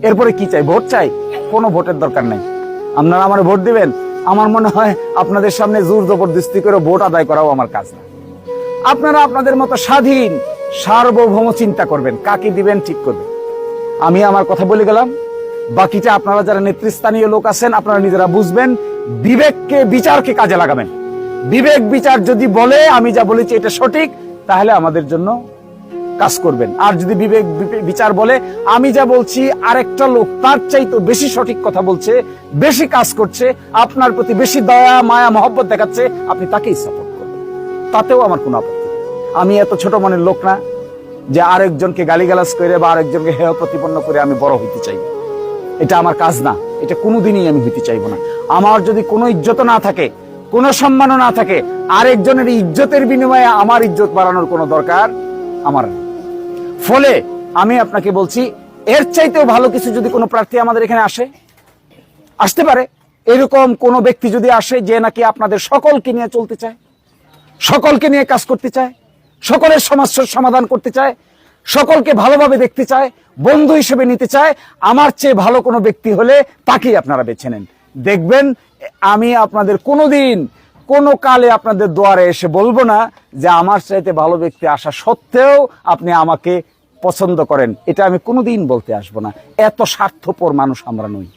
এরপরে কি চাই? ভোট চাই? কোনো ভোটের দরকার নেই। আপনারা আমার ভোট দিবেন, আমার মনে হয় আপনাদের সামনে জোর জবরদস্তি করে ভোট আদায় করাও আমার কাজ না। আপনারা আপনাদের মতো স্বাধীন সার্বভৌম চিন্তা করবেন, কাকে দিবেন ঠিক করবেন। আমি আমার কথা বলে গেলাম, বাকিটা আপনারা যারা নেতৃস্থানীয় লোক আছেন আপনারা নিজেরা বুঝবেন। বিবেককে, বিচারকে কাজে লাগাবেন। বিবেক বিচার যদি বলে আমি যা বলেছি এটা সঠিক, তাহলে আমাদের জন্য কাজ করবেন। আর যদি বিবেক বিচার বলে আমি যা বলছি আরেকটা লোক তার চাইতে বেশি সঠিক কথা বলছে, বেশি কাজ করছে, আপনার প্রতি বেশি দয়া মায়া মহব্বত দেখাচ্ছে, আপনি তাকেই সাপোর্ট করবেন, তাতেও আমার কোনো আপত্তি নেই। আমি এত ছোট মনের লোক না যে আরেকজনকে গালিগালাজ করে বা আরেকজনকে হেয় প্রতিপন্ন করে আমি বড় হইতে চাই। এটা আমার কাজ না, এটা কোনোদিনই আমি হইতে চাইবো না। আমার যদি কোনো ইজ্জত না থাকে, কোনো সম্মানও না থাকে, আরেকজনের ইজ্জতের বিনিময়ে আমার ইজ্জত বাড়ানোর কোনো দরকার আমার নেই। ফলে আমি আপনাকে বলছি, এর চাইতেও ভালো কিছু যদি কোনো প্রার্থী আমাদের এখানে আসতে পারে, এরকম কোন ব্যক্তি যদি আসে যে নাকি আপনাদের সকলকে নিয়ে চলতে চায়, সকলকে নিয়ে কাজ করতে চায়, সকলের সমস্যার সমাধান করতে চায়, সকলকে ভালোভাবে দেখতে চায়, বন্ধু হিসেবে নিতে চায়, আমার চেয়ে ভালো কোনো ব্যক্তি হলে তাকেই আপনারা বেছে নেন। দেখবেন আমি আপনাদের কোনোদিন কোনো কালে আপনাদের দুয়ারে এসে বলবো না যে আমার চাইতে ভালো ব্যক্তি আসা সত্ত্বেও আপনি আমাকে পছন্দ করেন। এটা আমি কোনোদিন বলতে আসবো না। এত স্বার্থপর মানুষ আমরা নই।